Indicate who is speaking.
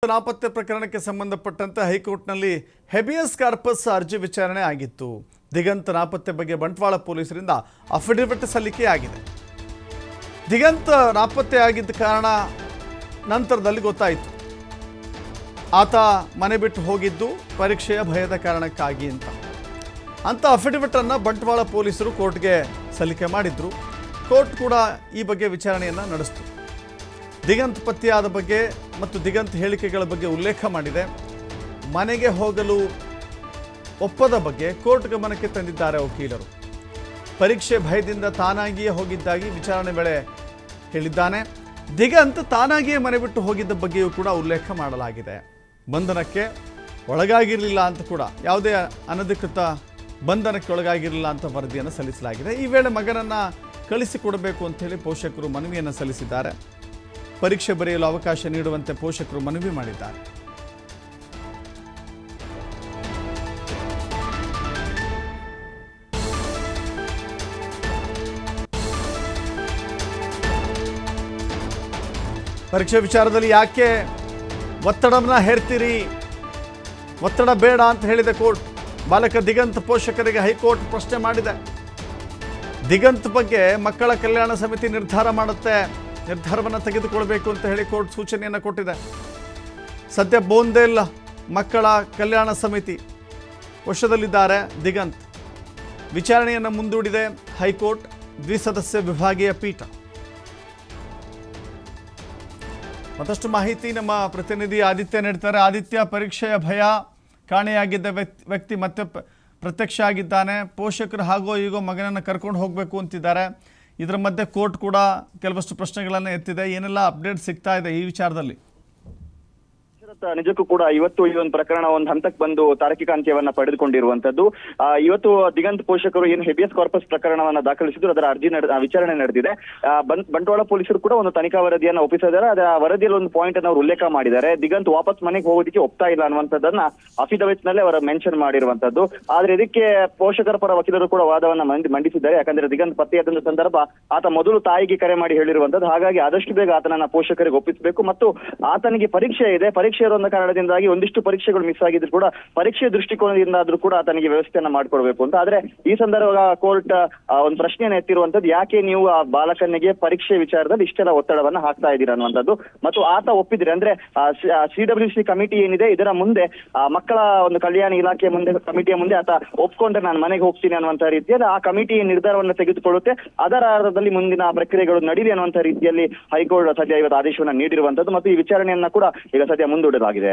Speaker 1: ನಾಪತ್ತೆ ಪ್ರಕರಣಕ್ಕೆ ಸಂಬಂಧಪಟ್ಟಂತೆ ಹೈಕೋರ್ಟ್ನಲ್ಲಿ ಹೆಬಿಯಸ್ ಕಾರ್ಪಸ್ ಅರ್ಜಿ ವಿಚಾರಣೆ ಆಗಿತ್ತು. ದಿಗಂತ್ ನಾಪತ್ತೆ ಬಗ್ಗೆ ಬಂಟ್ವಾಳ ಪೊಲೀಸರಿಂದ ಅಫಿಡವಿಟ್ ಸಲ್ಲಿಕೆಯಾಗಿದೆ. ದಿಗಂತ್ ನಾಪತ್ತೆ ಆಗಿದ್ದ ಕಾರಣ ನಂತರದಲ್ಲಿ ಗೊತ್ತಾಯಿತು. ಆತ ಮನೆ ಬಿಟ್ಟು ಹೋಗಿದ್ದು ಪರೀಕ್ಷೆಯ ಭಯದ ಕಾರಣಕ್ಕಾಗಿ ಅಂತ ಅಫಿಡವಿಟ್ ಅನ್ನು ಬಂಟ್ವಾಳ ಪೊಲೀಸರು ಕೋರ್ಟ್ಗೆ ಸಲ್ಲಿಕೆ ಮಾಡಿದ್ರು. ಕೋರ್ಟ್ ಕೂಡ ಈ ಬಗ್ಗೆ ವಿಚಾರಣೆಯನ್ನು ನಡೆಸಿತು. ದಿಗಂತ್ ಪತ್ತೆಯಾದ ಬಗ್ಗೆ ಮತ್ತು ದಿಗಂತ್ ಹೇಳಿಕೆಗಳ ಬಗ್ಗೆ ಉಲ್ಲೇಖ ಮಾಡಿದೆ. ಮನೆಗೆ ಹೋಗಲು ಒಪ್ಪದ ಬಗ್ಗೆ ಕೋರ್ಟ್ ಗಮನಕ್ಕೆ ತಂದಿದ್ದಾರೆ ವಕೀಲರು. ಪರೀಕ್ಷೆ ಭಯದಿಂದ ತಾನಾಗಿಯೇ ಹೋಗಿದ್ದಾಗಿ ವಿಚಾರಣೆ ವೇಳೆ ಹೇಳಿದ್ದಾನೆ. ದಿಗಂತ್ ತಾನಾಗಿಯೇ ಮನೆ ಬಿಟ್ಟು ಹೋಗಿದ್ದ ಬಗ್ಗೆಯೂ ಕೂಡ ಉಲ್ಲೇಖ ಮಾಡಲಾಗಿದೆ. ಬಂಧನಕ್ಕೆ ಒಳಗಾಗಿರಲಿಲ್ಲ ಅಂತ ಕೂಡ, ಯಾವುದೇ ಅನಧಿಕೃತ ಬಂಧನಕ್ಕೆ ಒಳಗಾಗಿರಲಿಲ್ಲ ಅಂತ ವರದಿಯನ್ನು ಸಲ್ಲಿಸಲಾಗಿದೆ. ಈ ವೇಳೆ ಮಗನನ್ನು ಕಳಿಸಿಕೊಡಬೇಕು ಅಂತೇಳಿ ಪೋಷಕರು ಮನವಿಯನ್ನು ಸಲ್ಲಿಸಿದ್ದಾರೆ. ಪರೀಕ್ಷೆ ಬರೆಯಲು ಅವಕಾಶ ನೀಡುವಂತೆ ಪೋಷಕರು ಮನವಿ ಮಾಡಿದ್ದಾರೆ. ಪರೀಕ್ಷೆ ವಿಚಾರದಲ್ಲಿ ಯಾಕೆ ಒತ್ತಡವನ್ನ ಹೇರ್ತೀರಿ, ಒತ್ತಡ ಬೇಡ ಅಂತ ಹೇಳಿದೆ ಕೋರ್ಟ್. ಬಾಲಕ ದಿಗಂತ್ ಪೋಷಕರಿಗೆ ಹೈಕೋರ್ಟ್ ಪ್ರಶ್ನೆ ಮಾಡಿದೆ. ದಿಗಂತ್ ಬಗ್ಗೆ ಮಕ್ಕಳ ಕಲ್ಯಾಣ ಸಮಿತಿ ನಿರ್ಧಾರ ಮಾಡುತ್ತೆ, ನಿರ್ಧಾರವನ್ನು ತೆಗೆದುಕೊಳ್ಬೇಕು ಅಂತ ಹೇಳಿ ಕೋರ್ಟ್ ಸೂಚನೆಯನ್ನು ಕೊಟ್ಟಿದೆ. ಸದ್ಯ ಬೋಂದೇಲ್ ಮಕ್ಕಳ ಕಲ್ಯಾಣ ಸಮಿತಿ ವಶದಲ್ಲಿದ್ದಾರೆ ದಿಗಂತ್. ವಿಚಾರಣೆಯನ್ನು ಮುಂದೂಡಿದೆ ಹೈಕೋರ್ಟ್ ದ್ವಿಸದಸ್ಯ ವಿಭಾಗೀಯ ಪೀಠ. ಮತ್ತಷ್ಟು ಮಾಹಿತಿ ನಮ್ಮ ಪ್ರತಿನಿಧಿ ಆದಿತ್ಯ ನೀಡ್ತಾರೆ. ಆದಿತ್ಯ, ಪರೀಕ್ಷೆಯ ಭಯ ಕಾಣೆಯಾಗಿದ್ದ ವ್ಯಕ್ತಿ ಮತ್ತೆ ಪ್ರತ್ಯಕ್ಷ ಆಗಿದ್ದಾನೆ. ಪೋಷಕರು ಹಾಗೋ ಈಗೋ ಮಗನನ್ನು ಕರ್ಕೊಂಡು ಹೋಗಬೇಕು ಅಂತಿದ್ದಾರೆ. ಇದರ ಮಧ್ಯೆ ಕೋರ್ಟ್ ಕೂಡ ಕೆಲವಷ್ಟು ಪ್ರಶ್ನೆಗಳನ್ನು ಎತ್ತಿದೆ. ಏನೆಲ್ಲ ಅಪ್ಡೇಟ್ ಸಿಗ್ತಾ ಇದೆ ಈ ವಿಚಾರದಲ್ಲಿ?
Speaker 2: ನಿಜಕ್ಕೂ ಕೂಡ ಇವತ್ತು ಈ ಒಂದು ಪ್ರಕರಣ ಒಂದು ಹಂತಕ್ಕೆ ಬಂದು ತಾರ್ಕಿಕ ಅಂತ್ಯವನ್ನ ಪಡೆದುಕೊಂಡಿರುವಂತದ್ದು. ಇವತ್ತು ದಿಗಂತ್ ಪೋಷಕರು ಏನು ಹೆಬಿಯಸ್ ಕಾರ್ಪಸ್ ಪ್ರಕರಣವನ್ನ ದಾಖಲಿಸಿದ್ರು, ಅದರ ಅರ್ಜಿ ವಿಚಾರಣೆ ನಡೆದಿದೆ. ಬಂಟ್ವಾಳ ಪೊಲೀಸರು ಕೂಡ ಒಂದು ತನಿಖಾ ವರದಿಯನ್ನ ಒಪ್ಪಿಸಿದ್ದಾರೆ. ಅದರ ವರದಿಯಲ್ಲಿ ಒಂದು ಪಾಯಿಂಟ್ ಅನ್ನು ಅವರು ಉಲ್ಲೇಖ ಮಾಡಿದ್ದಾರೆ. ದಿಗಂತ್ ವಾಪಸ್ ಮನೆಗೆ ಹೋಗೋದಕ್ಕೆ ಒಪ್ತಾ ಇಲ್ಲ ಅನ್ನುವಂಥದ್ದನ್ನ ಅಫಿಡವಿಟ್ ನಲ್ಲಿ ಅವರು ಮೆನ್ಷನ್ ಮಾಡಿರುವಂತದ್ದು. ಆದ್ರೆ ಇದಕ್ಕೆ ಪೋಷಕರ ಪರ ವಕೀಲರು ಕೂಡ ವಾದವನ್ನ ಮಂಡಿಸಿದ್ದಾರೆ. ಯಾಕಂದ್ರೆ ದಿಗಂತ್ ಪತ್ತೆಯಾದ ಸಂದರ್ಭ ಆತ ಮೊದಲು ತಾಯಿಗೆ ಕರೆ ಮಾಡಿ ಹೇಳಿರುವಂತದ್ದು. ಹಾಗಾಗಿ ಆದಷ್ಟು ಬೇಗ ಆತನನ್ನ ಪೋಷಕರಿಗೆ ಒಪ್ಪಿಸಬೇಕು ಮತ್ತು ಆತನಿಗೆ ಪರೀಕ್ಷೆ ಇದೆ, ಪರೀಕ್ಷೆ ಇರುವಂತ ಕಾರಣದಿಂದಾಗಿ ಒಂದಿಷ್ಟು ಪರೀಕ್ಷೆಗಳು ಮಿಸ್ ಆಗಿದ್ರು ಕೂಡ ಪರೀಕ್ಷೆ ದೃಷ್ಟಿಕೋನದಿಂದ ಆದ್ರೂ ಕೂಡ ಆತನಿಗೆ ವ್ಯವಸ್ಥೆಯನ್ನ ಮಾಡ್ಕೊಡ್ಬೇಕು ಅಂತ. ಆದ್ರೆ ಈ ಸಂದರ್ಭ ಕೋರ್ಟ್ ಒಂದು ಪ್ರಶ್ನೆಯನ್ನು ಎತ್ತಿರುವಂತದ್ದು, ಯಾಕೆ ನೀವು ಆ ಬಾಲಕನಿಗೆ ಪರೀಕ್ಷೆ ವಿಚಾರದಲ್ಲಿ ಇಷ್ಟೆಲ್ಲ ಒತ್ತಡವನ್ನ ಹಾಕ್ತಾ ಇದ್ದೀರಾ ಅನ್ನುವಂಥದ್ದು. ಮತ್ತು ಆತ ಒಪ್ಪಿದ್ರೆ ಅಂದ್ರೆ CWC ಕಮಿಟಿ ಏನಿದೆ ಇದರ ಮುಂದೆ ಮಕ್ಕಳ ಒಂದು ಕಲ್ಯಾಣ ಇಲಾಖೆ ಮುಂದೆ ಕಮಿಟಿಯ ಮುಂದೆ ಆತ ಒಪ್ಕೊಂಡ್ರೆ ನಾನು ಮನೆಗೆ ಹೋಗ್ತೀನಿ ಅನ್ನುವಂತ ರೀತಿಯಲ್ಲಿ ಆ ಕಮಿಟಿ ನಿರ್ಧಾರವನ್ನು ತೆಗೆದುಕೊಳ್ಳುತ್ತೆ. ಅದರ ಆಧಾರದಲ್ಲಿ ಮುಂದಿನ ಪ್ರಕ್ರಿಯೆಗಳು ನಡೀಲಿ ಅನ್ನುವಂತ ರೀತಿಯಲ್ಲಿ ಹೈಕೋರ್ಟ್ ಸದ್ಯ ಇವತ್ತು ಆದೇಶವನ್ನ ನೀಡಿರುವಂತದ್ದು ಮತ್ತು ಈ ವಿಚಾರಣೆಯನ್ನ ಕೂಡ ಈಗ ಸದ್ಯ ಮುಂದೂಡಲಾಗಿದೆ.